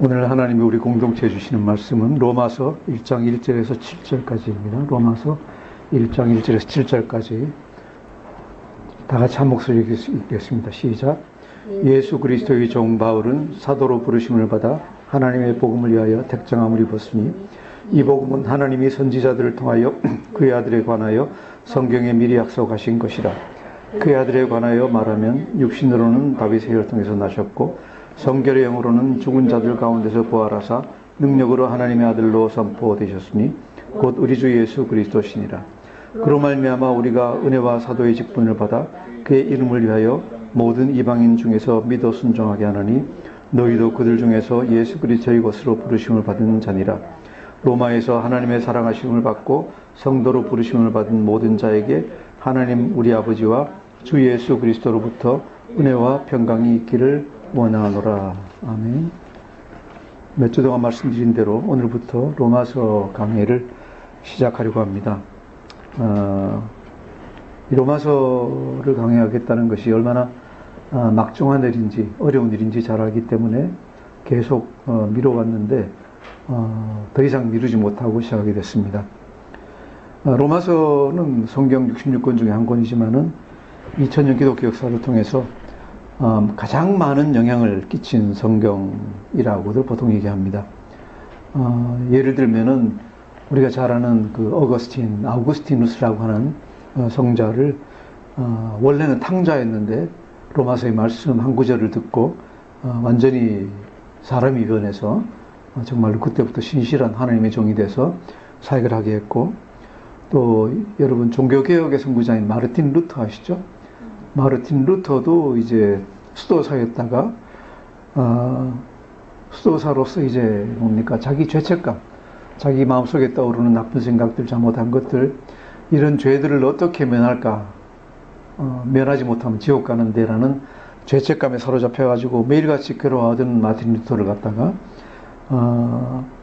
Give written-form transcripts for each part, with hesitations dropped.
오늘 하나님이 우리 공동체에 주시는 말씀은 로마서 1장 1절에서 7절까지입니다. 로마서 1장 1절에서 7절까지 다 같이 한 목소리 읽겠습니다. 시작. 예수 그리스도의 종 바울은 사도로 부르심을 받아 하나님의 복음을 위하여 택정함을 입었으니 이 복음은 하나님이 선지자들을 통하여 그의 아들에 관하여 성경에 미리 약속하신 것이라. 그의 아들에 관하여 말하면 육신으로는 다윗의 혈을 통해서 나셨고 성결의 영으로는 죽은 자들 가운데서 부활하사 능력으로 하나님의 아들로 선포되셨으니 곧 우리 주 예수 그리스도시니라. 그로 말미암아 우리가 은혜와 사도의 직분을 받아 그의 이름을 위하여 모든 이방인 중에서 믿어 순종하게 하나니 너희도 그들 중에서 예수 그리스도의 것으로 부르심을 받은 자니라. 로마에서 하나님의 사랑하심을 받고 성도로 부르심을 받은 모든 자에게 하나님 우리 아버지와 주 예수 그리스도로부터 은혜와 평강이 있기를 원하노라. 아멘. 몇 주 동안 말씀드린 대로 오늘부터 로마서 강해를 시작하려고 합니다. 이 로마서를 강해하겠다는 것이 얼마나 막중한 일인지 어려운 일인지 잘 알기 때문에 계속 미뤄왔는데 더 이상 미루지 못하고 시작하게 됐습니다. 로마서는 성경 66권 중에 한 권이지만은 2000년 기독교 역사를 통해서 가장 많은 영향을 끼친 성경이라고들 보통 얘기합니다. 예를 들면은 우리가 잘 아는 그 아우구스티누스라고 하는 성자를 원래는 탕자였는데 로마서의 말씀 한 구절을 듣고 완전히 사람이 변해서 정말로 그때부터 신실한 하나님의 종이 돼서 사역을 하게 했고, 또 여러분 종교개혁의 선구자인 마르틴 루터 아시죠? 마르틴 루터도 이제 수도사였다가 수도사로서 이제 뭡니까 자기 죄책감, 자기 마음속에 떠오르는 나쁜 생각들, 잘못한 것들, 이런 죄들을 어떻게 면할까, 면하지 못하면 지옥 가는데라는 죄책감에 사로잡혀가지고 매일같이 괴로워하던 마르틴 루터를 갖다가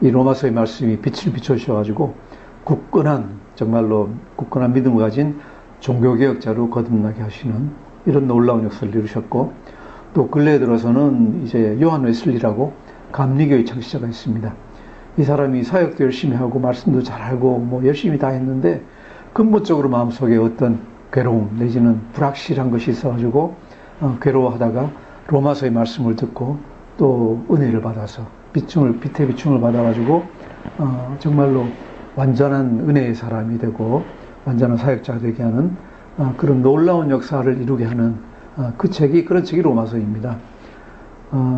이 로마서의 말씀이 빛을 비춰주셔가지고 정말로 굳건한 믿음을 가진 종교개혁자로 거듭나게 하시는 이런 놀라운 역사를 이루셨고, 또 근래에 들어서는 이제 요한 웨슬리라고 감리교의 창시자가 있습니다. 이 사람이 사역도 열심히 하고 말씀도 잘 알고 뭐 열심히 다 했는데 근본적으로 마음속에 어떤 괴로움 내지는 불확실한 것이 있어가지고 괴로워하다가 로마서의 말씀을 듣고 또 은혜를 받아서 빛의 비춤을 받아가지고 정말로 완전한 은혜의 사람이 되고 완전한 사역자가 되게 하는 그런 놀라운 역사를 이루게 하는 그런 책이 로마서입니다.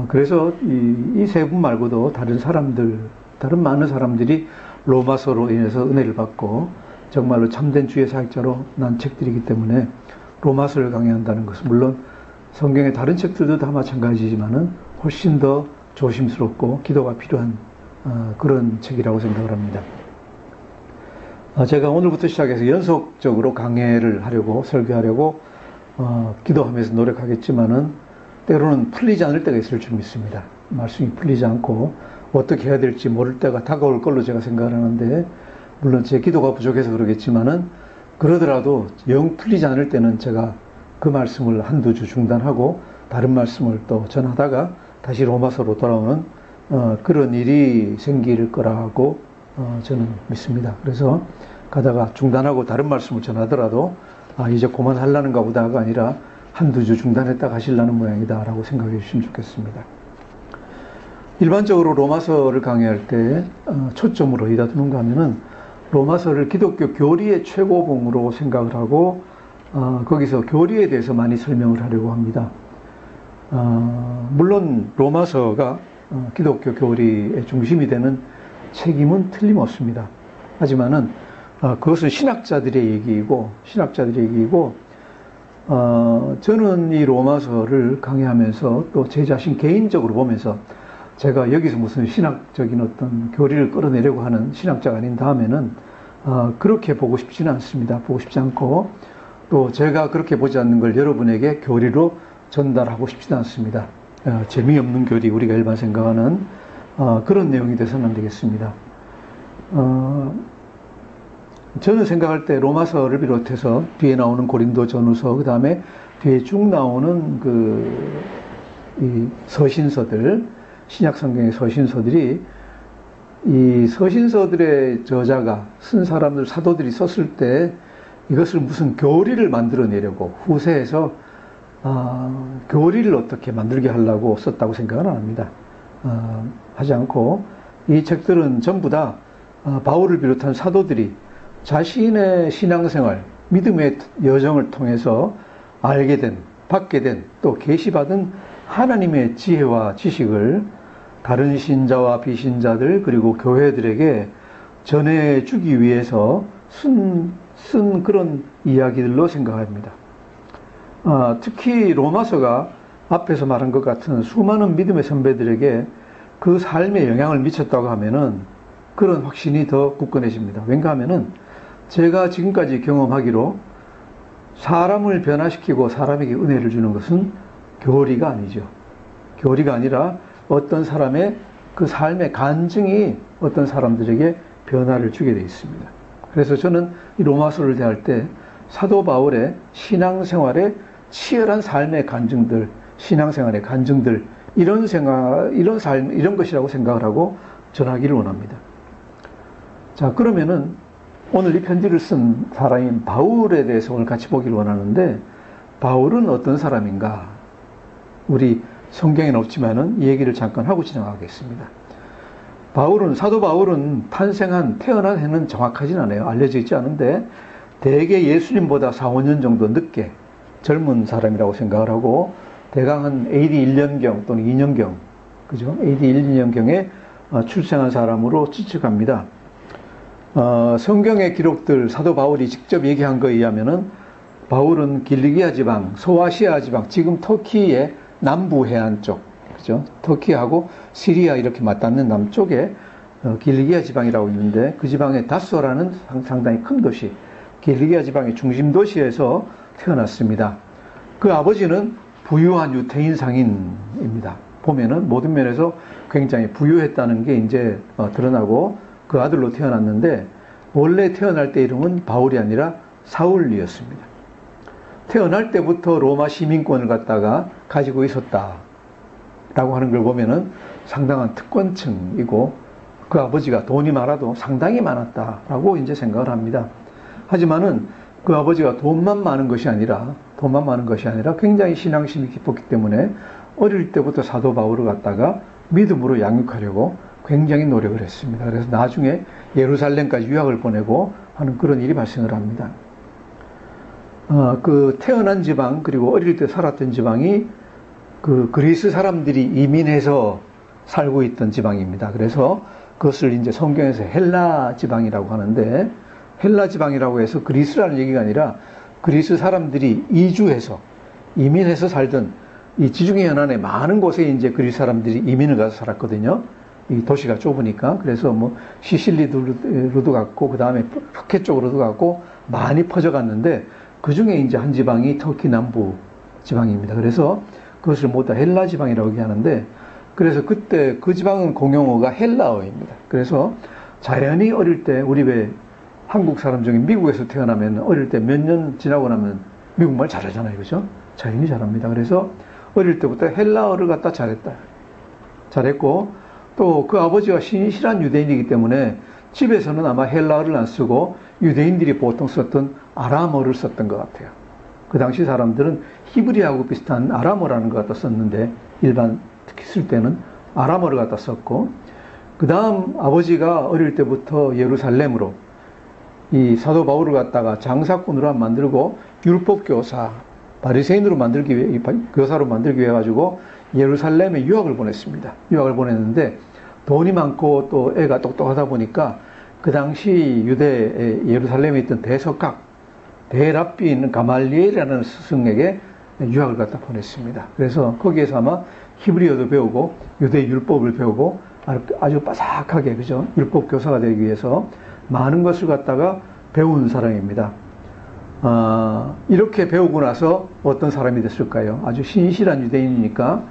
그래서 이 세 분 말고도 다른 많은 사람들이 로마서로 인해서 은혜를 받고 정말로 참된 주의 사역자로 난 책들이기 때문에 로마서를 강의한다는 것은 물론 성경의 다른 책들도 다 마찬가지지만은 훨씬 더 조심스럽고 기도가 필요한 그런 책이라고 생각을 합니다. 제가 오늘부터 시작해서 연속적으로 강해를 하려고 설교하려고 기도하면서 노력하겠지만은 때로는 풀리지 않을 때가 있을 줄 믿습니다. 말씀이 풀리지 않고 어떻게 해야 될지 모를 때가 다가올 걸로 제가 생각을 하는데, 물론 제 기도가 부족해서 그러겠지만은 그러더라도 영 풀리지 않을 때는 제가 그 말씀을 한두 주 중단하고 다른 말씀을 또 전하다가 다시 로마서로 돌아오는 그런 일이 생길 거라고 저는 믿습니다. 그래서 가다가 중단하고 다른 말씀을 전하더라도 이제 그만하려는가 보다가 아니라 한두 주 중단했다 가시려는 모양이다 라고 생각해 주시면 좋겠습니다. 일반적으로 로마서를 강의할 때 초점을 어디다 두는가 하면은 로마서를 기독교 교리의 최고봉으로 생각을 하고 거기서 교리에 대해서 많이 설명을 하려고 합니다. 물론 로마서가 기독교 교리의 중심이 되는 책임은 틀림없습니다. 하지만은 그것은 신학자들의 얘기이고 저는 이 로마서를 강의하면서 또 제 자신 개인적으로 보면서 제가 여기서 무슨 신학적인 어떤 교리를 끌어내려고 하는 신학자가 아닌 다음에는 그렇게 보고 싶지는 않습니다. 보고 싶지 않고 또 제가 그렇게 보지 않는 걸 여러분에게 교리로 전달하고 싶지는 않습니다. 재미없는 교리, 우리가 일반 생각하는 그런 내용이 돼서는 안 되겠습니다. 저는 생각할 때 로마서를 비롯해서 뒤에 나오는 고린도전후서, 그 다음에 뒤에 쭉 나오는 이 서신서들, 신약 성경의 서신서들이 이 서신서들의 저자가 쓴 사람들, 사도들이 썼을 때 이것을 무슨 교리를 만들어내려고 후세에서 교리를 어떻게 만들게 하려고 썼다고 생각은 안 합니다. 하지 않고 이 책들은 전부 다 바울을 비롯한 사도들이 자신의 신앙생활, 믿음의 여정을 통해서 알게 된, 받게 된, 또 계시받은 하나님의 지혜와 지식을 다른 신자와 비신자들 그리고 교회들에게 전해주기 위해서 쓴 그런 이야기들로 생각합니다. 특히 로마서가 앞에서 말한 것 같은 수많은 믿음의 선배들에게 그 삶에 영향을 미쳤다고 하면은 그런 확신이 더 굳건해집니다. 왠가 하면은 제가 지금까지 경험하기로 사람을 변화시키고 사람에게 은혜를 주는 것은 교리가 아니죠. 교리가 아니라 어떤 사람의 그 삶의 간증이 어떤 사람들에게 변화를 주게 되어 있습니다. 그래서 저는 이 로마서를 대할 때 사도 바울의 신앙생활의 치열한 삶의 간증들, 신앙생활의 간증들, 이런 삶, 이런 것이라고 생각을 하고 전하기를 원합니다. 자, 그러면은 오늘 이 편지를 쓴 사람인 바울에 대해서 오늘 같이 보기를 원하는데, 바울은 어떤 사람인가? 우리 성경에는 없지만은 이 얘기를 잠깐 하고 지나가겠습니다. 사도 바울은 태어난 해는 정확하진 않아요. 알려져 있지 않은데, 대개 예수님보다 4, 5년 정도 늦게 젊은 사람이라고 생각을 하고, 대강 한 AD 1년경 또는 2년경, 그죠? AD 1, 2년경에 출생한 사람으로 추측합니다. 성경의 기록들, 사도 바울이 직접 얘기한 거에 의하면은, 바울은 길리기아 지방, 소아시아 지방, 지금 터키의 남부 해안 쪽, 그죠? 터키하고 시리아 이렇게 맞닿는 남쪽에 길리기아 지방이라고 있는데, 그 지방의 다소라는 상당히 큰 도시, 길리기아 지방의 중심 도시에서 태어났습니다. 그 아버지는 부유한 유태인 상인입니다. 보면은 모든 면에서 굉장히 부유했다는 게 이제 드러나고, 그 아들로 태어났는데, 원래 태어날 때 이름은 바울이 아니라 사울이었습니다. 태어날 때부터 로마 시민권을 갖다가 가지고 있었다라고 하는 걸 보면은 상당한 특권층이고, 그 아버지가 돈이 많아도 상당히 많았다라고 이제 생각을 합니다. 하지만은 그 아버지가 돈만 많은 것이 아니라 굉장히 신앙심이 깊었기 때문에 어릴 때부터 사도 바울을 갖다가 믿음으로 양육하려고 굉장히 노력을 했습니다. 그래서 나중에 예루살렘까지 유학을 보내고 하는 그런 일이 발생을 합니다. 그 태어난 지방, 그리고 어릴 때 살았던 지방이 그 그리스 사람들이 이민해서 살고 있던 지방입니다. 그래서 그것을 이제 성경에서 헬라 지방이라고 하는데, 헬라 지방이라고 해서 그리스라는 얘기가 아니라 그리스 사람들이 이민해서 살던 이 지중해 연안의 많은 곳에 이제 그리스 사람들이 이민을 가서 살았거든요. 이 도시가 좁으니까. 그래서 뭐 시실리로도 갔고, 그 다음에 푸켓 쪽으로도 갔고, 많이 퍼져갔는데, 그 중에 이제 한 지방이 터키 남부 지방입니다. 그래서 그것을 모두 다 헬라 지방이라고 얘기하는데, 그래서 그때 그 지방은 공용어가 헬라어입니다. 그래서 자연히 어릴 때, 우리 왜 한국 사람 중에 미국에서 태어나면 어릴 때 몇 년 지나고 나면 미국말 잘하잖아요. 그죠? 자연히 잘합니다. 그래서 어릴 때부터 헬라어를 갖다 잘했고, 또 그 아버지가 신실한 유대인이기 때문에 집에서는 아마 헬라어를 안 쓰고 유대인들이 보통 썼던 아람어를 썼던 것 같아요. 그 당시 사람들은 히브리하고 비슷한 아람어라는 걸 갖다 썼는데, 특히 쓸 때는 아람어를 갖다 썼고, 그 다음 아버지가 어릴 때부터 예루살렘으로 이 사도 바울을 갖다가 장사꾼으로 만들고 율법교사, 바리새인으로 교사로 만들기 위해 가지고 예루살렘에 유학을 보냈습니다. 유학을 보냈는데, 돈이 많고 또 애가 똑똑하다 보니까 그 당시 예루살렘에 있던 대랍비인 가말리엘이라는 스승에게 유학을 갖다 보냈습니다. 그래서 거기에서 아마 히브리어도 배우고 유대 율법을 배우고 아주 빠삭하게, 그죠? 율법 교사가 되기 위해서 많은 것을 갖다가 배운 사람입니다. 이렇게 배우고 나서 어떤 사람이 됐을까요? 아주 신실한 유대인이니까,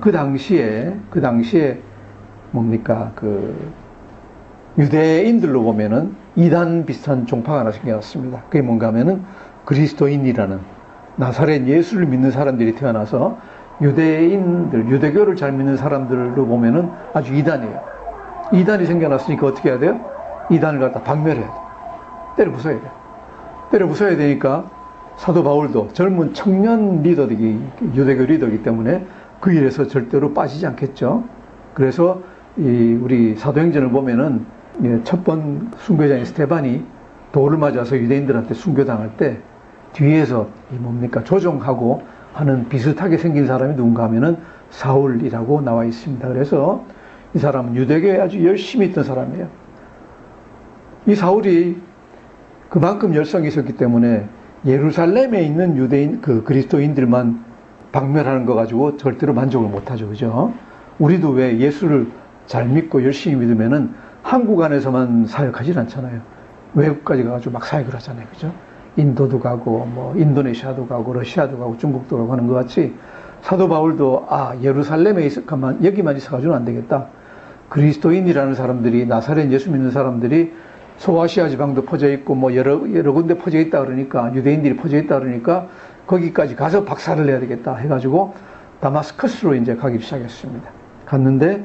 그 당시에 뭡니까? 유대인들로 보면은 이단 비슷한 종파가 하나 생겨났습니다. 그게 뭔가 하면은 그리스도인이라는 나사렛 예수를 믿는 사람들이 태어나서 유대인들, 유대교를 잘 믿는 사람들로 보면은 아주 이단이에요. 이단이 생겨났으니까 어떻게 해야 돼요? 이단을 갖다 박멸해야 돼요. 때려 부숴야 돼요. 때려 부숴야 되니까 사도 바울도 젊은 청년 리더이기, 유대교 리더이기 때문에 그 일에서 절대로 빠지지 않겠죠. 그래서 우리 사도행전을 보면은 첫 번 순교자인 스테반이 돌을 맞아서 유대인들한테 순교당할 때 뒤에서 조종하고 하는 비슷하게 생긴 사람이 누군가 하면은 사울이라고 나와 있습니다. 그래서 이 사람은 유대교에 아주 열심히 있던 사람이에요. 이 사울이 그만큼 열성이 있었기 때문에 예루살렘에 있는 유대인, 그리스도인들만 박멸하는 거 가지고 절대로 만족을 못하죠. 그죠? 우리도 왜 예수를 잘 믿고 열심히 믿으면은 한국 안에서만 사역하진 않잖아요. 외국까지 가가지고 막 사역을 하잖아요. 그죠? 인도도 가고, 인도네시아도 가고, 러시아도 가고, 중국도 가고 하는 것 같이 사도 바울도, 예루살렘에 여기만 있어가지고는 안 되겠다. 그리스도인이라는 사람들이, 나사렛 예수 믿는 사람들이 소아시아 지방도 퍼져 있고, 여러 군데 퍼져 있다 그러니까, 유대인들이 퍼져 있다 그러니까, 거기까지 가서 박살을 내야 되겠다 해가지고, 다마스커스로 이제 가기 시작했습니다. 갔는데,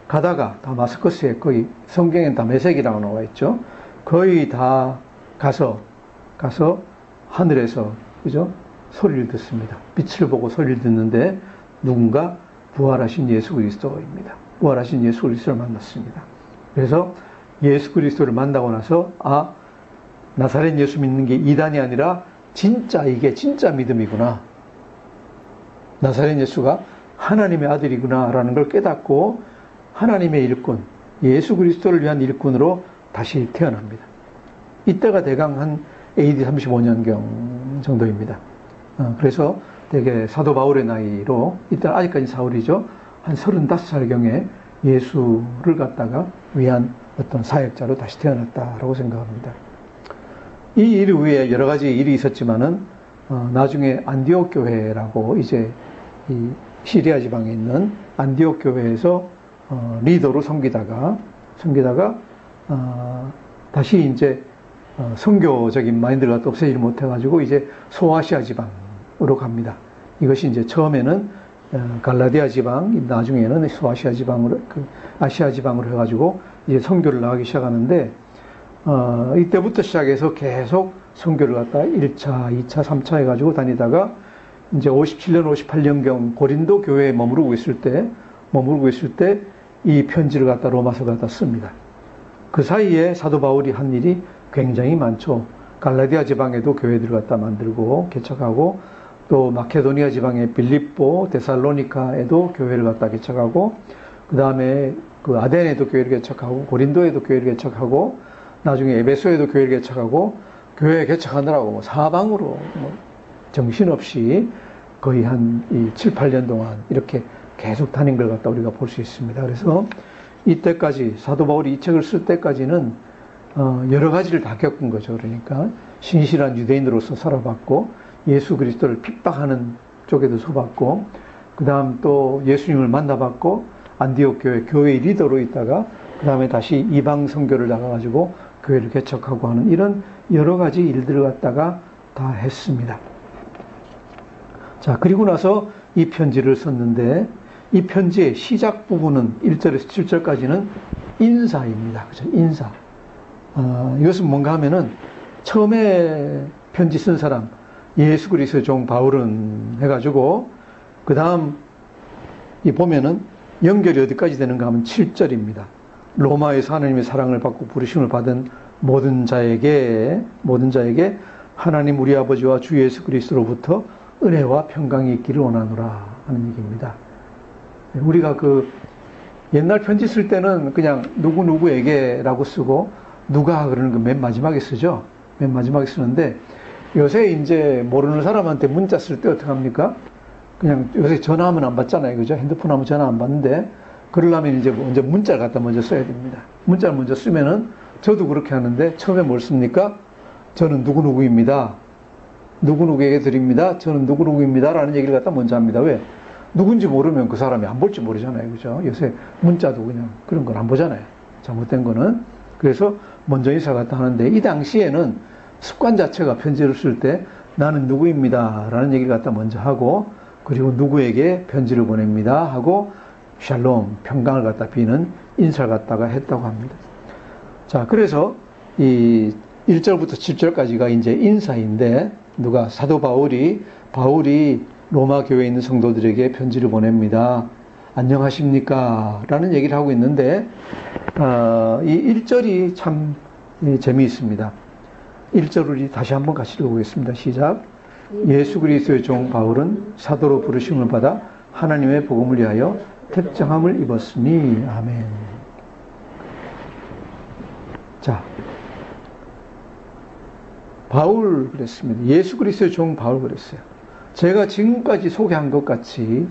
가다가 다마스커스에 거의, 성경엔 다메섹이라고 나와 있죠. 거의 다 가서 하늘에서, 그죠? 소리를 듣습니다. 빛을 보고 소리를 듣는데, 누군가 부활하신 예수 그리스도입니다. 부활하신 예수 그리스도를 만났습니다. 그래서 예수 그리스도를 만나고 나서 나사렛 예수 믿는 게 이단이 아니라 이게 진짜 믿음이구나. 나사렛 예수가 하나님의 아들이구나 라는 걸 깨닫고 하나님의 일꾼, 예수 그리스도를 위한 일꾼으로 다시 태어납니다. 이때가 대강 한 AD 35년경 정도입니다. 그래서 되게 사도 바울의 나이로, 이때 아직까지 사울이죠. 한 35살경에 예수를 갖다가 위한 어떤 사역자로 다시 태어났다라고 생각합니다. 이 일 후에 여러 가지 일이 있었지만은, 나중에 안디옥 교회라고 이제 이 시리아 지방에 있는 안디옥 교회에서 리더로 섬기다가 다시 이제 선교적인 마인드를 갖다 없애지 못해가지고 이제 소아시아 지방으로 갑니다. 이것이 이제 처음에는 갈라디아 지방, 나중에는 소아시아 지방으로, 아시아 지방으로 해가지고 이제 선교를 나가기 시작하는데, 이때부터 시작해서 계속 선교를 갖다 1차, 2차, 3차 해가지고 다니다가 이제 57년, 58년경 고린도 교회에 머무르고 있을 때 이 편지를 갖다 로마서를 갖다 씁니다. 그 사이에 사도 바울이 한 일이 굉장히 많죠. 갈라디아 지방에도 교회들을 갖다 만들고 개척하고, 또 마케도니아 지방의 빌립보, 데살로니카에도 교회를 갖다 개척하고, 그 다음에 그 아덴에도 교회를 개척하고, 고린도에도 교회를 개척하고, 나중에 에베소에도 교회를 개척하고, 교회 개척하느라고 사방으로 정신없이 거의 한 7, 8년 동안 이렇게 계속 다닌 걸 갖다 우리가 볼 수 있습니다. 그래서 이때까지 사도 바울이 이 책을 쓸 때까지는 여러 가지를 다 겪은 거죠. 그러니까 신실한 유대인으로서 살아봤고, 예수 그리스도를 핍박하는 쪽에도 서봤고, 그 다음 또 예수님을 만나봤고, 안디옥 교회의 리더로 있다가 그 다음에 다시 이방 선교를 나가가지고 교회를 개척하고 하는 이런 여러 가지 일들을 갖다가 다 했습니다. 자, 그리고 나서 이 편지를 썼는데, 이 편지의 시작 부분은 1절에서 7절까지는 인사입니다. 그죠? 인사. 이것은 뭔가 하면은 처음에 편지 쓴 사람, 예수 그리스도의 종 바울은 해가지고, 그 다음 이 보면은 연결이 어디까지 되는가 하면 7절입니다. 로마에서 하나님의 사랑을 받고 부르심을 받은 모든 자에게 하나님 우리 아버지와 주 예수 그리스도로부터 은혜와 평강이 있기를 원하노라 하는 얘기입니다. 우리가 옛날 편지 쓸 때는 그냥 누구누구에게라고 쓰고, 누가 그러는 거 맨 마지막에 쓰죠. 맨 마지막에 쓰는데, 요새 이제 모르는 사람한테 문자 쓸 때 어떻게 합니까? 그냥 요새 전화하면 안 받잖아요. 그죠? 핸드폰 하면 전화 안 받는데, 그러려면 이제 먼저 문자를 갖다 먼저 써야 됩니다. 문자를 먼저 쓰면은, 저도 그렇게 하는데, 처음에 뭘 씁니까? 저는 누구누구입니다. 누구누구에게 드립니다. 저는 누구누구입니다. 라는 얘기를 갖다 먼저 합니다. 왜? 누군지 모르면 그 사람이 안 볼지 모르잖아요. 그죠? 요새 문자도 그냥 그런 걸 안 보잖아요. 잘못된 거는. 그래서 먼저 인사 갖다 하는데, 이 당시에는 습관 자체가 편지를 쓸 때 나는 누구입니다 라는 얘기를 갖다 먼저 하고, 그리고 누구에게 편지를 보냅니다 하고 샬롬, 평강을 갖다 비는 인사를 갖다가 했다고 합니다. 자, 그래서 이 1절부터 7절까지가 이제 인사인데, 누가 사도 바울이 로마 교회에 있는 성도들에게 편지를 보냅니다. 안녕하십니까? 라는 얘기를 하고 있는데, 이 1절이 참 재미있습니다. 1절을 다시 한번 같이 읽어보겠습니다. 시작. 예수 그리스도의 종 바울은 사도로 부르심을 받아 하나님의 복음을 위하여 택정함을 입었으니. 아멘. 자, 바울 그랬습니다. 예수 그리스도의 종 바울 그랬어요. 제가 지금까지 소개한 것 같이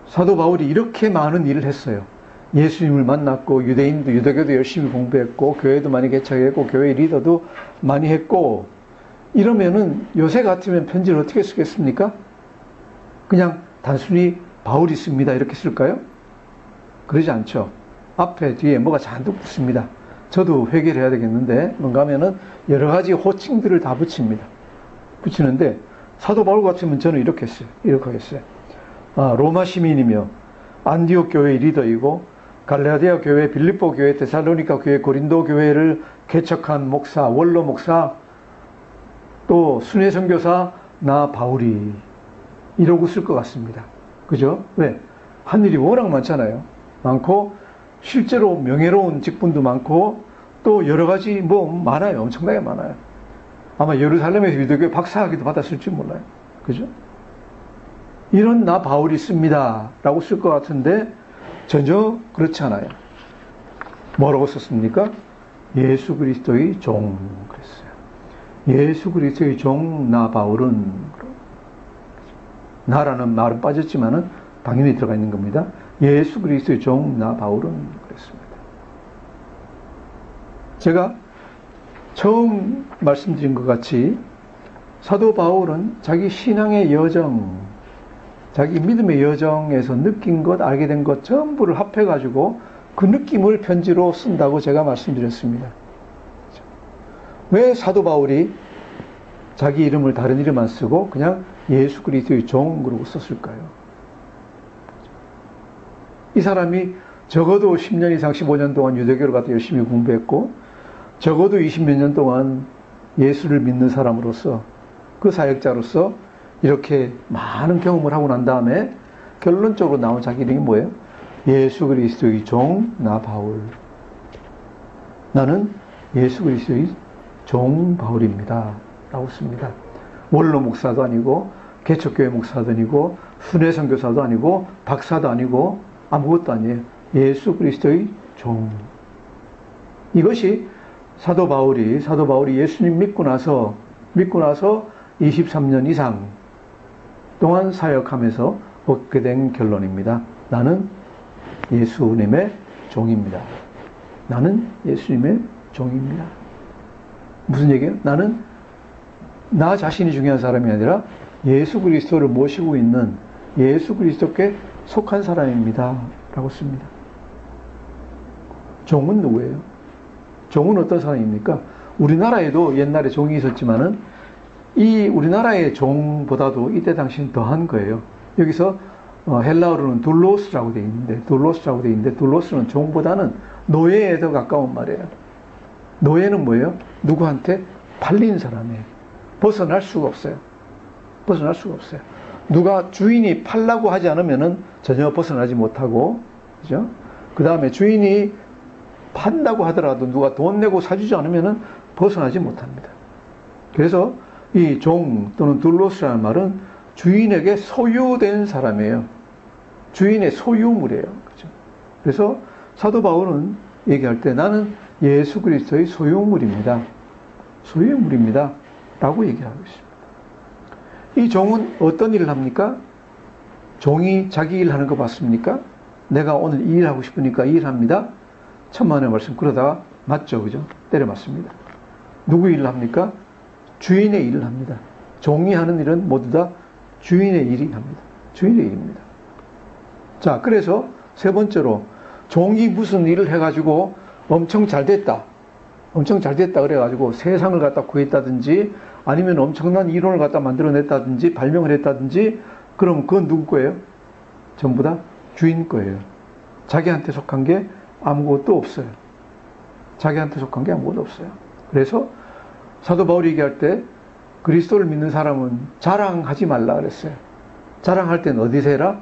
사도 바울이 이렇게 많은 일을 했어요. 예수님을 만났고, 유대교도 열심히 공부했고, 교회도 많이 개척했고, 교회 리더도 많이 했고, 이러면은 요새 같으면 편지를 어떻게 쓰겠습니까? 그냥 단순히 바울이 씁니다 이렇게 쓸까요? 그러지 않죠. 앞에 뒤에 뭐가 잔뜩 붙습니다. 저도 회개를 해야 되겠는데, 뭔가 하면은 여러 가지 호칭들을 다 붙이는데, 사도 바울 같으면 저는 이렇게 했어요. 이렇게 하겠어요. 로마 시민이며, 안디옥 교회 리더이고, 갈라디아 교회, 빌립보 교회, 데살로니가 교회, 고린도 교회를 개척한 목사, 원로 목사, 또 순회 선교사, 나 바울이. 이러고 쓸 것 같습니다. 그죠? 왜? 한 일이 워낙 많잖아요. 많고, 실제로 명예로운 직분도 많고, 또 여러 가지 많아요. 엄청나게 많아요. 아마 예루살렘에서 유대교회 박사학위도 받았을지 몰라요. 그죠? 이런 나 바울이 씁니다 라고 쓸 것 같은데 전혀 그렇지 않아요. 뭐라고 썼습니까? 예수 그리스도의 종 그랬어요. 예수 그리스도의 종 나 바울은, 나라는 말은 빠졌지만은 당연히 들어가 있는 겁니다. 예수 그리스도의 종 나 바울은 그랬습니다. 제가 처음 말씀드린 것 같이 사도 바울은 자기 신앙의 여정, 자기 믿음의 여정에서 느낀 것, 알게 된 것 전부를 합해가지고 그 느낌을 편지로 쓴다고 제가 말씀드렸습니다. 왜 사도 바울이 자기 이름을 다른 이름 안 쓰고 그냥 예수 그리스도의 종 그러고 썼을까요? 이 사람이 적어도 10년 이상 15년 동안 유대교를 갖다 열심히 공부했고, 적어도 20몇 년 동안 예수를 믿는 사람으로서, 그 사역자로서 이렇게 많은 경험을 하고 난 다음에 결론적으로 나온 자기 이름이 뭐예요? 예수 그리스도의 종 나 바울. 나는 예수 그리스도의 종 바울입니다 라고 씁니다. 원로 목사도 아니고, 개척교회 목사도 아니고, 순회 선교사도 아니고, 박사도 아니고, 아무것도 아니에요. 예수 그리스도의 종. 이것이 사도 바울이 예수님 믿고 나서 23년 이상 동안 사역하면서 얻게 된 결론입니다. 나는 예수님의 종입니다. 나는 예수님의 종입니다. 무슨 얘기예요? 나는 나 자신이 중요한 사람이 아니라 예수 그리스도를 모시고 있는 예수 그리스도께 속한 사람입니다 라고 씁니다. 종은 누구예요? 종은 어떤 사람입니까? 우리나라에도 옛날에 종이 있었지만은 이 우리나라의 종보다도 이때 당시는 더한 거예요. 여기서 헬라어로는 둘로스라고 되어 있는데, 둘로스는 종보다는 노예에 더 가까운 말이에요. 노예는 뭐예요? 누구한테 팔린 사람이에요. 벗어날 수가 없어요. 누가 주인이 팔라고 하지 않으면은 전혀 벗어나지 못하고, 그죠? 그 다음에 주인이 판다고 하더라도 누가 돈 내고 사주지 않으면은 벗어나지 못합니다. 그래서 이 종 또는 둘로스라는 말은 주인에게 소유된 사람이에요. 주인의 소유물이에요. 그죠? 그래서 사도 바울은 얘기할 때 나는 예수 그리스도의 소유물입니다 라고 얘기를 하고 있습니다. 이 종은 어떤 일을 합니까? 종이 자기 일 하는 거 봤습니까? 내가 오늘 이 일 하고 싶으니까 이 일 합니다. 천만의 말씀 그러다가 맞죠, 그죠? 때려 맞습니다. 누구 일을 합니까? 주인의 일을 합니다. 종이 하는 일은 모두 다 주인의 일이 합니다. 주인의 일입니다. 자, 그래서 세 번째로 종이 무슨 일을 해가지고 엄청 잘 됐다. 엄청 잘 됐다 그래가지고 세상을 갖다 구했다든지 아니면 엄청난 이론을 갖다 만들어냈다든지 발명을 했다든지 그럼 그건 누구 거예요? 전부 다 주인 거예요. 자기한테 속한 게 아무것도 없어요. 자기한테 속한 게 아무것도 없어요. 그래서 사도 바울이 얘기할 때 그리스도를 믿는 사람은 자랑하지 말라 그랬어요. 자랑할 땐 어디서 해라?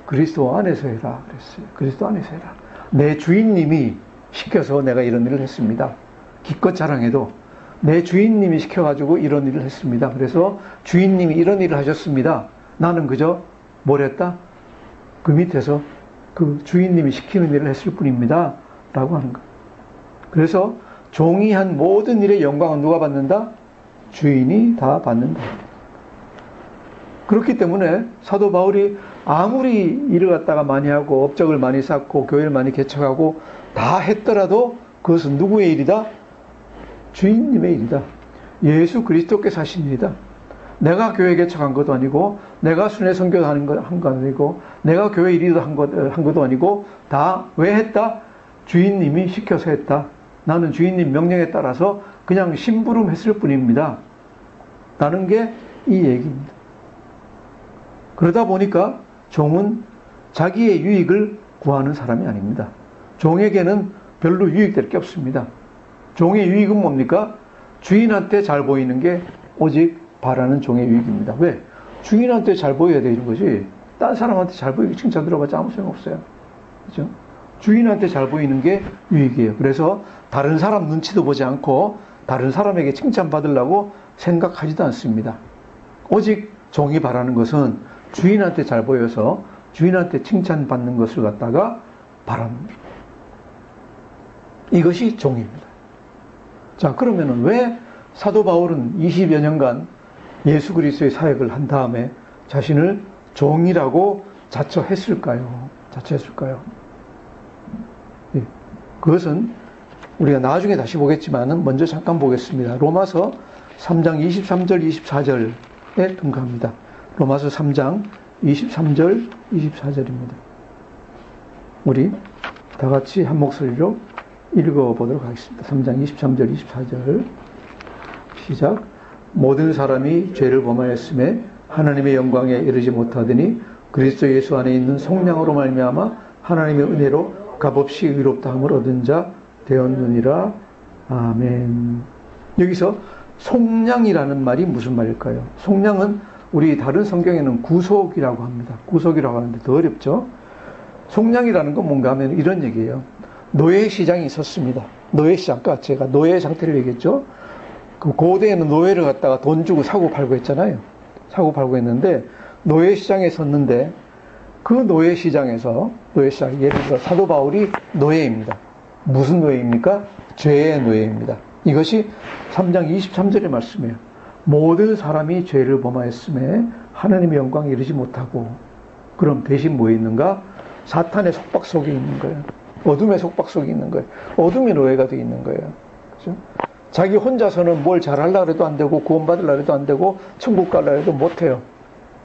그리스도 안에서 해라 그랬어요. 그리스도 안에서 해라. 내 주인님이 시켜서 내가 이런 일을 했습니다. 기껏 자랑해도 내 주인님이 시켜가지고 이런 일을 했습니다. 그래서 주인님이 이런 일을 하셨습니다. 나는 그저 뭘 했다? 그 밑에서 그 주인님이 시키는 일을 했을 뿐입니다. 라고 하는 거예요. 그래서 종이 한 모든 일의 영광은 누가 받는다? 주인이 다 받는다. 그렇기 때문에 사도 바울이 아무리 일을 갖다가 많이 하고 업적을 많이 쌓고 교회를 많이 개척하고 다 했더라도 그것은 누구의 일이다? 주인님의 일이다. 예수 그리스도께서 하신 일이다. 내가 교회 개척한 것도 아니고 내가 순회 선교 한 거 아니고 내가 교회 일이도 한 것도 아니고 다 왜 했다? 주인님이 시켜서 했다. 나는 주인님 명령에 따라서 그냥 심부름했을 뿐입니다. 라는 게 이 얘기입니다. 그러다 보니까 종은 자기의 유익을 구하는 사람이 아닙니다. 종에게는 별로 유익될 게 없습니다. 종의 유익은 뭡니까? 주인한테 잘 보이는 게 오직 바라는 종의 유익입니다. 왜? 주인한테 잘 보여야 되는 거지. 딴 사람한테 잘 보이게 칭찬 들어봤자 아무 소용없어요. 그렇죠? 주인한테 잘 보이는 게 유익이에요. 그래서 다른 사람 눈치도 보지 않고 다른 사람에게 칭찬받으려고 생각하지도 않습니다. 오직 종이 바라는 것은 주인한테 잘 보여서 주인한테 칭찬받는 것을 갖다가 바랍니다. 이것이 종입니다. 자, 그러면은 왜 사도 바울은 20여 년간 예수 그리스도의 사역을 한 다음에 자신을 종이라고 자처했을까요? 예, 그것은 우리가 나중에 다시 보겠지만은 먼저 잠깐 보겠습니다. 로마서 3장 23절, 24절에 등장합니다. 로마서 3장 23절, 24절입니다. 우리 다 같이 한 목소리로 읽어보도록 하겠습니다. 3장 23절, 24절 시작. 모든 사람이 죄를 범하였음에 하나님의 영광에 이르지 못하더니 그리스도 예수 안에 있는 속량으로 말미암아 하나님의 은혜로 값없이 의롭다함을 얻은 자 되었느니라. 아멘. 여기서 속량이라는 말이 무슨 말일까요? 속량은 우리 다른 성경에는 구속이라고 합니다. 구속이라고 하는데 더 어렵죠? 속량이라는 건 뭔가 하면 이런 얘기예요. 노예 시장이 있었습니다. 노예 시장, 아까 제가 노예 상태를 얘기했죠? 그 고대에는 노예를 갖다가 돈 주고 사고 팔고 했잖아요. 사고 팔고 했는데 노예 시장에 섰는데 그 노예 시장에서 예를 들어 사도 바울이 노예입니다. 무슨 노예입니까? 죄의 노예입니다. 이것이 3장 23절의 말씀이에요. 모든 사람이 죄를 범하였음에 하나님의 영광에 이르지 못하고 그럼 대신 뭐 있는가? 사탄의 속박 속에 있는 거예요. 어둠의 속박 속에 있는 거예요. 어둠의 노예가 되어 있는 거예요. 그렇죠? 자기 혼자서는 뭘 잘하려고 해도 안 되고 구원받으려고 해도 안 되고 천국 가려고 해도 못해요.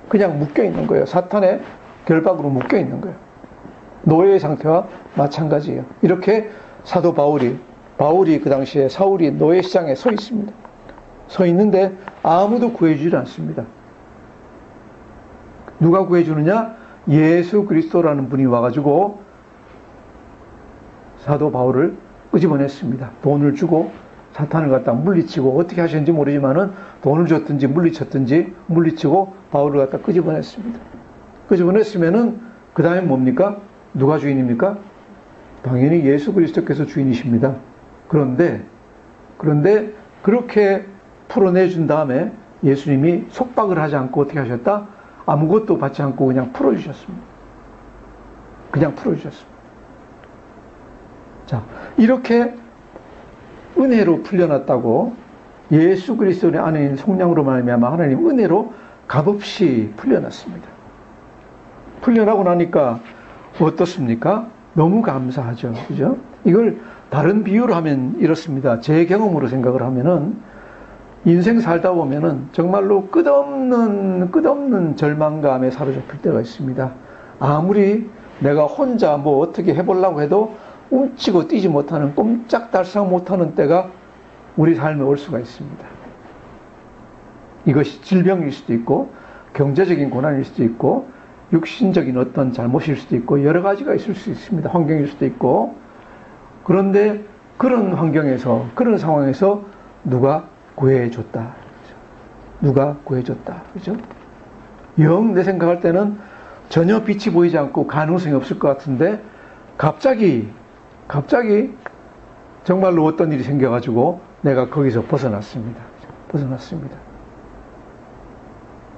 그냥 묶여 있는 거예요. 사탄의 결박으로 묶여 있는 거예요. 노예의 상태와 마찬가지예요. 이렇게 사도 바울이 그 당시에 사울이 노예 시장에 서 있습니다. 서 있는데 아무도 구해주지 않습니다. 누가 구해주느냐? 예수 그리스도라는 분이 와가지고 사도 바울을 끄집어냈습니다. 돈을 주고 사탄을 갖다 물리치고 어떻게 하셨는지 모르지만은 돈을 줬든지 물리치고 바울을 갖다 끄집어냈습니다. 끄집어냈으면은 그 다음에 뭡니까? 누가 주인입니까? 당연히 예수 그리스도께서 주인이십니다. 그런데 그렇게 풀어내준 다음에 예수님이 속박을 하지 않고 어떻게 하셨다? 아무것도 받지 않고 그냥 풀어주셨습니다. 자, 이렇게 은혜로 풀려났다고 예수 그리스도 안에 있는 속량으로 말미암아 하나님 은혜로 값없이 풀려났습니다. 풀려나고 나니까 어떻습니까? 너무 감사하죠. 그죠? 이걸 다른 비유로 하면 이렇습니다. 제 경험으로 생각을 하면은 인생 살다 보면은 정말로 끝없는 절망감에 사로잡힐 때가 있습니다. 아무리 내가 혼자 뭐 어떻게 해보려고 해도 움치고 뛰지 못하는 꼼짝달싹 못하는 때가 우리 삶에 올 수가 있습니다. 이것이 질병일 수도 있고 경제적인 고난일 수도 있고 육신적인 어떤 잘못일 수도 있고 여러 가지가 있을 수 있습니다. 환경일 수도 있고. 그런데 그런 환경에서 그런 상황에서 누가 구해줬다. 누가 구해줬다. 그죠? 영 내 생각할 때는 전혀 빛이 보이지 않고 가능성이 없을 것 같은데 갑자기 정말로 어떤 일이 생겨가지고 내가 거기서 벗어났습니다. 벗어났습니다.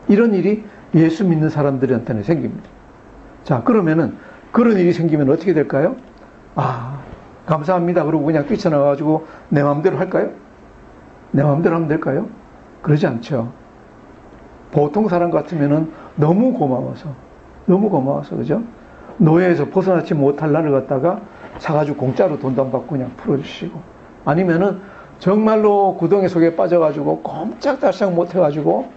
이런 일이 예수 믿는 사람들한테는 생깁니다. 자, 그러면은 그런 일이 생기면 어떻게 될까요? 아, 감사합니다. 그러고 그냥 뛰쳐나가가지고 내 마음대로 할까요? 내 마음대로 하면 될까요? 그러지 않죠. 보통 사람 같으면은 너무 고마워서, 그죠? 노예에서 벗어나지 못할 나를 갖다가 사가지고 공짜로 돈도 안 받고 그냥 풀어주시고, 아니면은 정말로 구덩이 속에 빠져가지고 꼼짝달싹 못해가지고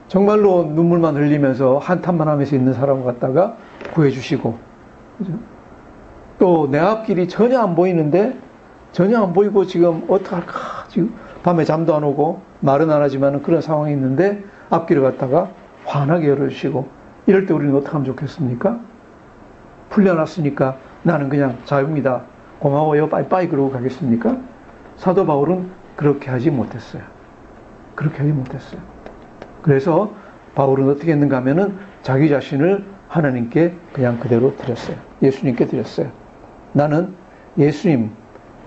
정말로 눈물만 흘리면서 한탄만 하면서 있는 사람을 갖다가 구해주시고, 그죠? 또 내 앞길이 전혀 안 보이는데, 전혀 안 보이고 지금 어떡할까? 지금 밤에 잠도 안 오고 말은 안 하지만 그런 상황이 있는데 앞길을 갖다가 환하게 열어주시고, 이럴 때 우리는 어떻게 하면 좋겠습니까? 풀려났으니까 나는 그냥 자유입니다. 고마워요. 빠이빠이 그러고 가겠습니까? 사도 바울은 그렇게 하지 못했어요. 그렇게 하지 못했어요. 그래서 바울은 어떻게 했는가 하면은 자기 자신을 하나님께 그냥 그대로 드렸어요. 예수님께 드렸어요. 나는 예수님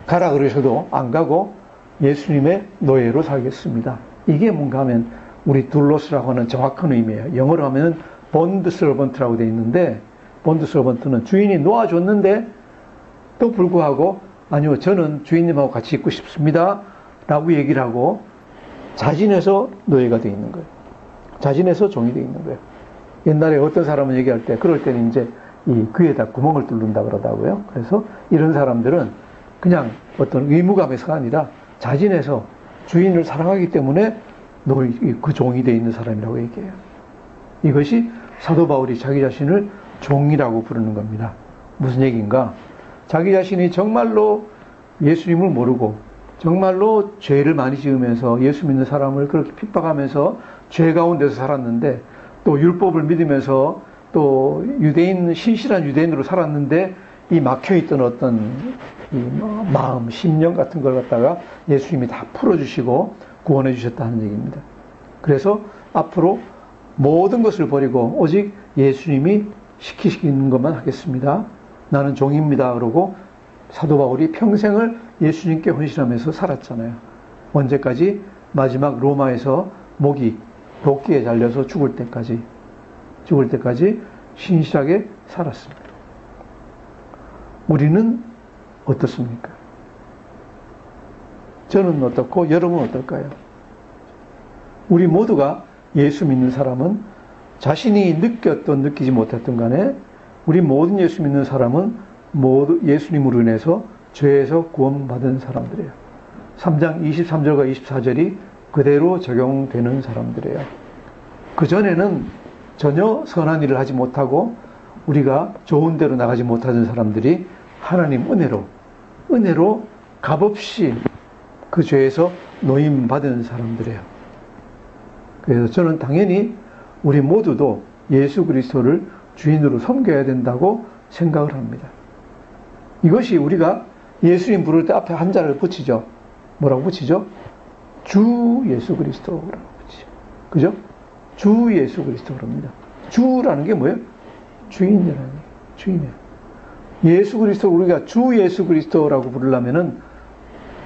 가라 그러셔도 안 가고 예수님의 노예로 살겠습니다. 이게 뭔가 하면 우리 둘로스라고 하는 정확한 의미예요. 영어로 하면 본드 서번트라고 되어 있는데, 본드 서번트는 주인이 놓아줬는데 또 불구하고 아니요, 저는 주인님하고 같이 있고 싶습니다 라고 얘기를 하고 자진해서 노예가 되어 있는 거예요. 자진해서 종이 되어 있는 거예요. 옛날에 어떤 사람은 얘기할 때 그럴 때는 이제 이 귀에다 구멍을 뚫는다 그러다고요. 그래서 이런 사람들은 그냥 어떤 의무감에서가 아니라 자진해서 주인을 사랑하기 때문에 그 종이 되어 있는 사람이라고 얘기해요. 이것이 사도 바울이 자기 자신을 종이라고 부르는 겁니다. 무슨 얘기인가? 자기 자신이 정말로 예수님을 모르고 정말로 죄를 많이 지으면서 예수 믿는 사람을 그렇게 핍박하면서 죄 가운데서 살았는데, 또 율법을 믿으면서 또 유대인, 신실한 유대인으로 살았는데 이 막혀있던 어떤 이 마음, 심령 같은 걸 갖다가 예수님이 다 풀어주시고 구원해 주셨다는 얘기입니다. 그래서 앞으로 모든 것을 버리고 오직 예수님이 시키시는 것만 하겠습니다. 나는 종입니다. 그러고 사도 바울이 평생을 예수님께 헌신하면서 살았잖아요. 언제까지? 마지막 로마에서 목이 도끼에 잘려서 죽을 때까지 신실하게 살았습니다. 우리는 어떻습니까? 저는 어떻고 여러분은 어떨까요? 우리 모두가 예수 믿는 사람은 자신이 느꼈던 느끼지 못했던 간에 우리 모든 예수 믿는 사람은 모두 예수님으로 인해서 죄에서 구원받은 사람들이에요. 3장 23절과 24절이 그대로 적용되는 사람들이에요. 그전에는 전혀 선한 일을 하지 못하고 우리가 좋은 데로 나가지 못하던 사람들이 하나님 은혜로 값없이 그 죄에서 노임받은 사람들이에요. 그래서 저는 당연히 우리 모두도 예수 그리스도를 주인으로 섬겨야 된다고 생각을 합니다. 이것이 우리가 예수님 부를 때 앞에 한자를 붙이죠. 뭐라고 붙이죠? 주 예수 그리스도라고 붙이죠. 그죠? 주 예수 그리스도 그럽니다. 주라는 게 뭐예요? 주인이라는 얘기예요. 주인이에요. 예수 그리스도, 우리가 주 예수 그리스도라고 부르려면은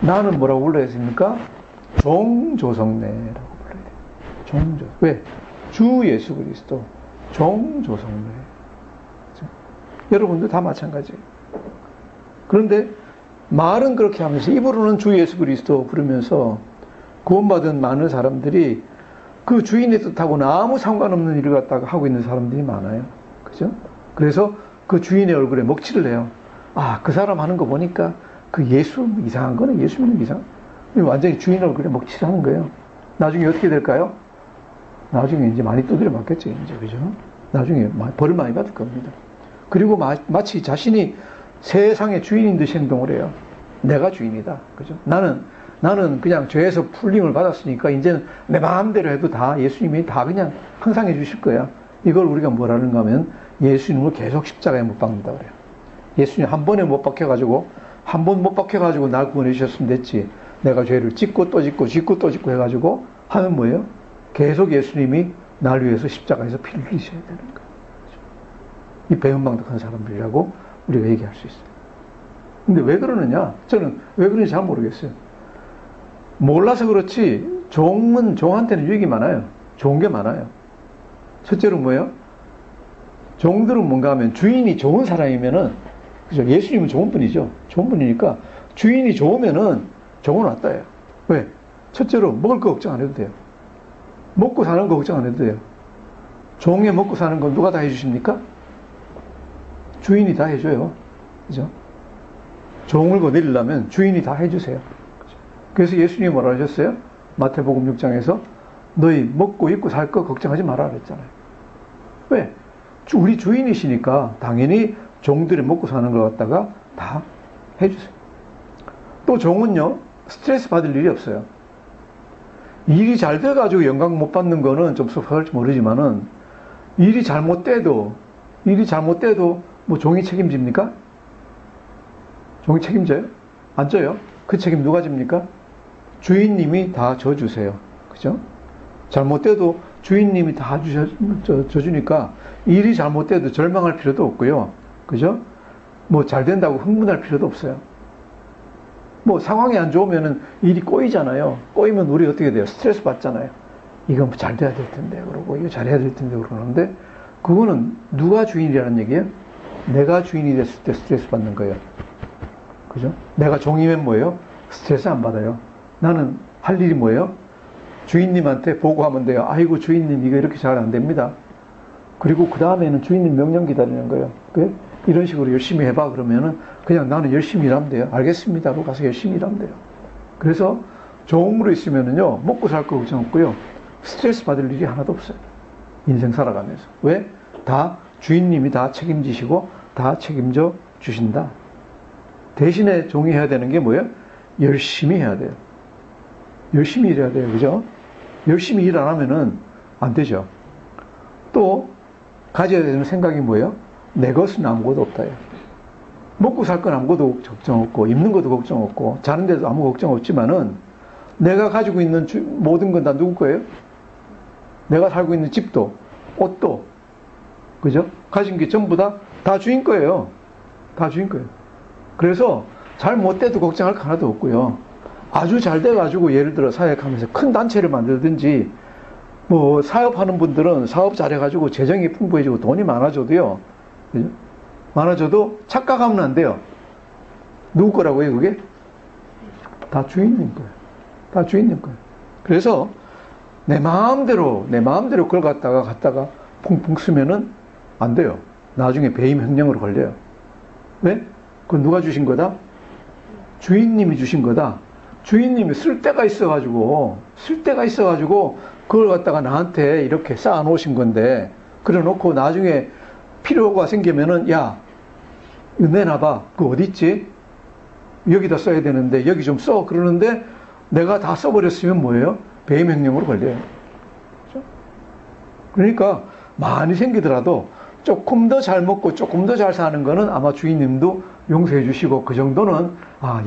나는 뭐라고 불러야 됩니까? 종조성내라고 불러야 돼요. 종조. 왜? 주 예수 그리스도, 종조성내. 여러분도 다 마찬가지예요. 그런데 말은 그렇게 하면서 입으로는 주 예수 그리스도 부르면서 구원받은 많은 사람들이 그 주인의 뜻하고는 아무 상관없는 일을 갖다가 하고 있는 사람들이 많아요. 그죠? 그래서 그 주인의 얼굴에 먹칠을 해요. 아, 그 사람 하는 거 보니까 그 예수 이상한 거네. 예수 믿는 이상. 완전히 주인 얼굴에 먹칠을 하는 거예요. 나중에 어떻게 될까요? 나중에 이제 많이 두드려 맞겠죠. 이제. 그죠? 나중에 벌을 많이 받을 겁니다. 그리고 마치 자신이 세상의 주인인 듯이 행동을 해요. 내가 주인이다. 그죠? 나는 나는 그냥 죄에서 풀림을 받았으니까 이제는 내 마음대로 해도 다 예수님이 다 그냥 항상 해주실 거야. 이걸 우리가 뭐라는가 하면 예수님을 계속 십자가에 못 박는다 그래요. 예수님 한 번에 못 박혀가지고 한 번 못 박혀가지고 날 구원해 주셨으면 됐지. 내가 죄를 짓고 또 짓고 짓고 또 짓고 해가지고 하면 뭐예요? 계속 예수님이 날 위해서 십자가에서 피를 흘리셔야 되는 거예요. 이 배은망덕한 사람들이라고 우리가 얘기할 수 있어요. 근데 왜 그러느냐? 저는 왜 그런지 잘 모르겠어요. 몰라서 그렇지 종한테는 유익이 많아요. 좋은 게 많아요. 첫째로 뭐예요? 종들은 뭔가 하면 주인이 좋은 사람이면은, 그죠? 예수님은 좋은 분이죠. 좋은 분이니까 주인이 좋으면은 종은 왔다예요. 왜? 첫째로 먹을 거 걱정 안 해도 돼요. 먹고 사는 거 걱정 안 해도 돼요. 종에 먹고 사는 건 누가 다 해주십니까? 주인이 다 해줘요. 그죠? 종을 거느리려면 주인이 다 해주세요. 그래서 예수님이 뭐라 하셨어요? 마태복음 6장에서 너희 먹고 입고 살 거 걱정하지 마라 그랬잖아요. 왜? 우리 주인이시니까 당연히 종들이 먹고 사는 걸 갖다가 다 해주세요. 또 종은요, 스트레스 받을 일이 없어요. 일이 잘 돼가지고 영광 못 받는 거는 좀 섭섭할지 모르지만은 일이 잘못돼도 뭐 종이 책임집니까? 종이 책임져요? 안 져요? 그 책임 누가 집니까? 주인님이 다 져주세요. 그죠? 잘못돼도 주인님이 다 져주니까 일이 잘못돼도 절망할 필요도 없고요. 그죠? 뭐 잘 된다고 흥분할 필요도 없어요. 뭐 상황이 안 좋으면은 일이 꼬이잖아요. 꼬이면 우리 어떻게 돼요? 스트레스 받잖아요. 이건 잘 돼야 될 텐데 그러고 이거 잘해야 될 텐데 그러는데 그거는 누가 주인이라는 얘기예요? 내가 주인이 됐을 때 스트레스 받는 거예요. 그죠? 내가 종이면 뭐예요? 스트레스 안 받아요. 나는 할 일이 뭐예요? 주인님한테 보고하면 돼요. 아이고 주인님 이거 이렇게 잘 안 됩니다. 그리고 그 다음에는 주인님 명령 기다리는 거예요. 이런 식으로 열심히 해봐 그러면은 그냥 나는 열심히 일하면 돼요. 알겠습니다 하고 가서 열심히 일하면 돼요. 그래서 종으로 있으면은요 먹고 살 거 걱정 없고요 스트레스 받을 일이 하나도 없어요. 인생 살아가면서. 왜? 다 주인님이 다 책임지시고 다 책임져 주신다. 대신에 종이 해야 되는 게 뭐예요? 열심히 해야 돼요. 열심히 일해야 돼요. 그죠? 열심히 일 안 하면은 안 되죠. 또 가져야 되는 생각이 뭐예요? 내 것은 아무것도 없다. 먹고 살 건 아무것도 걱정 없고 입는 것도 걱정 없고 자는 데도 아무 걱정 없지만은 내가 가지고 있는 모든 건 다 누구 거예요? 내가 살고 있는 집도 옷도 그죠? 가진 게 전부 다 주인 거예요. 다 주인 거예요. 그래서 잘 못 돼도 걱정할 거 하나도 없고요. 아주 잘 돼가지고 예를 들어 사역하면서 큰 단체를 만들든지 뭐 사업하는 분들은 사업 잘해가지고 재정이 풍부해지고 돈이 많아져도요. 그죠? 많아져도 착각하면 안 돼요. 누구 거라고요 그게? 다 주인님 거예요. 다 주인님 거예요. 그래서 내 마음대로 그걸 갖다가 풍풍 쓰면은 안 돼요. 나중에 배임 횡령으로 걸려요. 왜? 그건 누가 주신 거다? 주인님이 주신 거다. 주인님이 쓸 데가 있어가지고 그걸 갖다가 나한테 이렇게 쌓아 놓으신 건데 그래 놓고 나중에 필요가 생기면은 야 이거 내놔봐. 그거 어디 있지? 여기다 써야 되는데 여기 좀 써. 그러는데 내가 다 써버렸으면 뭐예요? 배임횡령으로 걸려요. 그렇죠? 그러니까 많이 생기더라도 조금 더 잘 먹고 조금 더 잘 사는 거는 아마 주인님도 용서해 주시고 그 정도는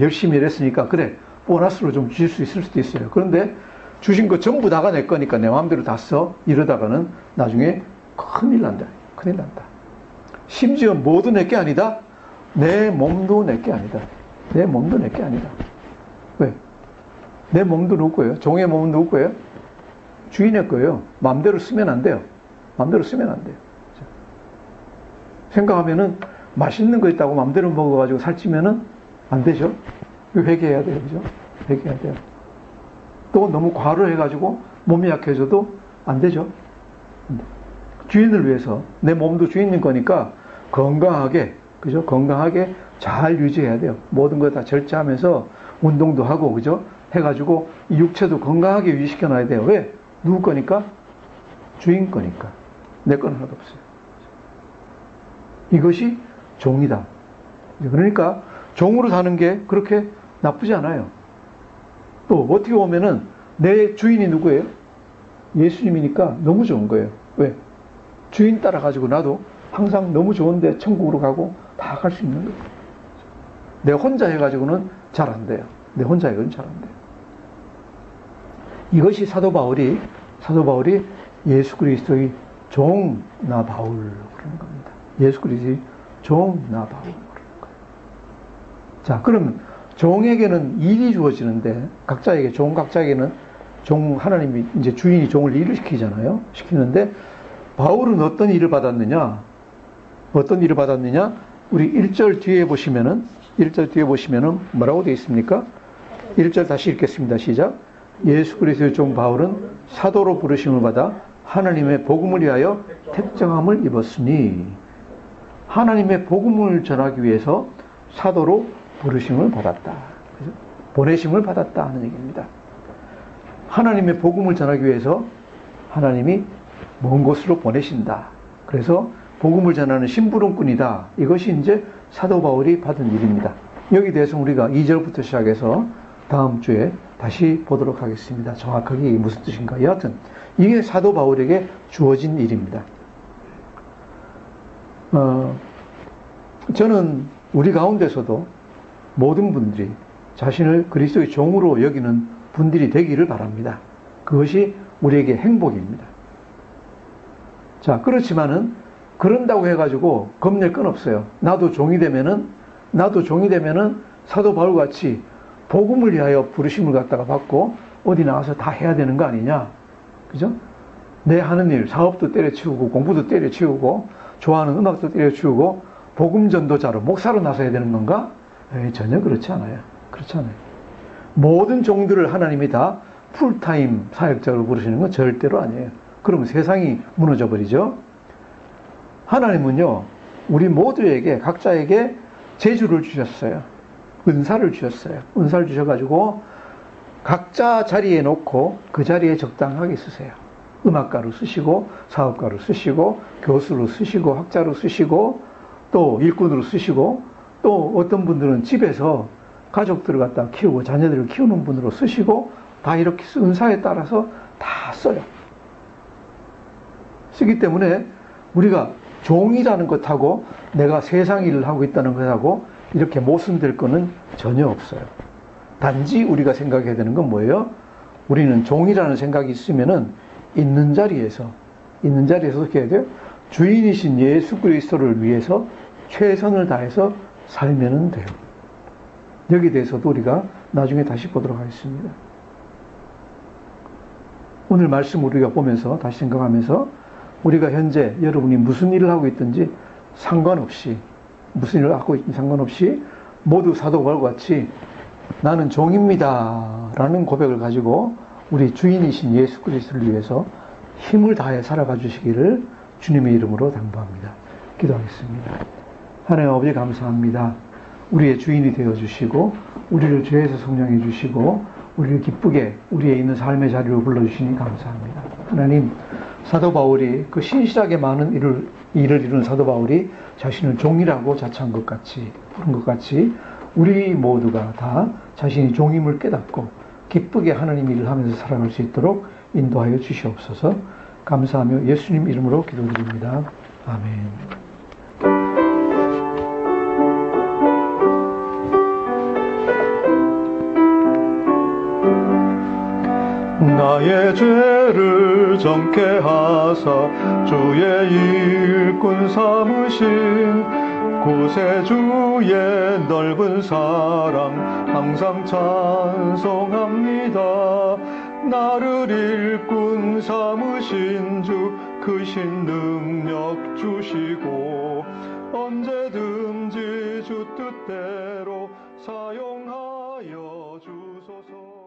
열심히 일했으니까 그래 보너스로 좀 주실 수 있을 수도 있어요. 그런데 주신 거 전부 다가 내 거니까 내 마음대로 다 써. 이러다가는 나중에 큰일 난다. 큰일 난다. 심지어 모두 내게 아니다. 내 몸도 내게 아니다. 내 몸도 내게 아니다. 왜? 내 몸도 누구 거예요? 종의 몸은 누구 거예요? 주인의 거예요. 마음대로 쓰면 안 돼요. 마음대로 쓰면 안 돼요. 생각하면은 맛있는 거 있다고 마음대로 먹어가지고 살찌면은 안 되죠. 회개해야 돼요. 그죠? 회개해야 돼요. 또 너무 과로 해가지고 몸이 약해져도 안 되죠. 주인을 위해서 내 몸도 주인인 거니까 건강하게 그죠? 건강하게 잘 유지해야 돼요. 모든 거 다 절제하면서 운동도 하고 그죠? 해가지고 이 육체도 건강하게 유지시켜 놔야 돼요. 왜? 누구 거니까? 주인 거니까. 내 건 하나도 없어요. 이것이 종이다. 그러니까 종으로 사는 게 그렇게 나쁘지 않아요. 또 어떻게 보면은 내 주인이 누구예요? 예수님이니까 너무 좋은 거예요. 왜? 주인 따라가지고 나도 항상 너무 좋은데 천국으로 가고 다 갈 수 있는 거예요. 내 혼자 해가지고는 잘 안 돼요. 내 혼자 해가지고는 잘 안 돼요. 이것이 사도 바울이 예수 그리스도의 종 나 바울 그러는 겁니다. 예수 그리스도의 종 나 바울 그러는 거예요. 자, 그럼 종에게는 일이 주어지는데 각자에게는 종 하나님이 이제 주인이 종을 일을 시키는데 바울은 어떤 일을 받았느냐? 우리 1절 뒤에 보시면은 뭐라고 되어 있습니까? 1절 다시 읽겠습니다. 시작. 예수 그리스도의 종 바울은 사도로 부르심을 받아 하나님의 복음을 위하여 택정함을 입었으니, 하나님의 복음을 전하기 위해서 사도로 부르심을 받았다. 보내심을 받았다 하는 얘기입니다. 하나님의 복음을 전하기 위해서 하나님이 먼 곳으로 보내신다. 그래서 복음을 전하는 심부름꾼이다. 이것이 이제 사도 바울이 받은 일입니다. 여기 대해서 우리가 2절부터 시작해서 다음 주에 다시 보도록 하겠습니다. 정확하게 이게 무슨 뜻인가. 여하튼 이게 사도 바울에게 주어진 일입니다. 저는 우리 가운데서도 모든 분들이 자신을 그리스도의 종으로 여기는 분들이 되기를 바랍니다. 그것이 우리에게 행복입니다. 자, 그렇지만은 그런다고 해가지고 겁낼 건 없어요. 나도 종이 되면은 사도 바울 같이 복음을 위하여 부르심을 갖다가 받고 어디 나가서 다 해야 되는 거 아니냐. 그죠? 내 하는 일, 사업도 때려치우고 공부도 때려치우고 좋아하는 음악도 때려치우고 복음 전도자로 목사로 나서야 되는 건가? 전혀 그렇지 않아요. 모든 종들을 하나님이 다 풀타임 사역자로 부르시는 건 절대로 아니에요. 그러면 세상이 무너져 버리죠. 하나님은요, 우리 모두에게 각자에게 재주를 주셨어요. 은사를 주셨어요. 은사를 주셔가지고 각자 자리에 놓고 그 자리에 적당하게 쓰세요. 음악가로 쓰시고 사업가로 쓰시고 교수로 쓰시고 학자로 쓰시고 또 일꾼으로 쓰시고 또 어떤 분들은 집에서 가족들을 갖다 키우고 자녀들을 키우는 분으로 쓰시고 다 이렇게 은사에 따라서 다 써요. 쓰기 때문에 우리가 종이라는 것하고 내가 세상 일을 하고 있다는 것하고 이렇게 모순될 거는 전혀 없어요. 단지 우리가 생각해야 되는 건 뭐예요? 우리는 종이라는 생각이 있으면은 있는 자리에서 어떻게 해야 돼요? 주인이신 예수 그리스도를 위해서 최선을 다해서 살면은 돼요. 여기에 대해서도 우리가 나중에 다시 보도록 하겠습니다. 오늘 말씀 우리가 보면서 다시 생각하면서 우리가 현재 여러분이 무슨 일을 하고 있든지 상관없이 모두 사도 바울과 같이 나는 종입니다 라는 고백을 가지고 우리 주인이신 예수 그리스도를 위해서 힘을 다해 살아가 주시기를 주님의 이름으로 당부합니다. 기도하겠습니다. 하나님 아버지 감사합니다. 우리의 주인이 되어주시고 우리를 죄에서 성령해 주시고 우리를 기쁘게 우리의 있는 삶의 자리로 불러주시니 감사합니다. 하나님, 사도 바울이 그 신실하게 많은 일을 이룬 사도 바울이 자신을 종이라고 자처한 것 같이 부른 것 같이 우리 모두가 다 자신이 종임을 깨닫고 기쁘게 하나님 일을 하면서 살아갈 수 있도록 인도하여 주시옵소서. 감사하며 예수님 이름으로 기도드립니다. 아멘. 나의 죄를 정케 하사 주의 일꾼 삼으신 구세주의 넓은 사랑 항상 찬송합니다. 나를 일꾼 삼으신 주 크신 능력 주시고 언제든지 주 뜻대로 사용하여 주소서.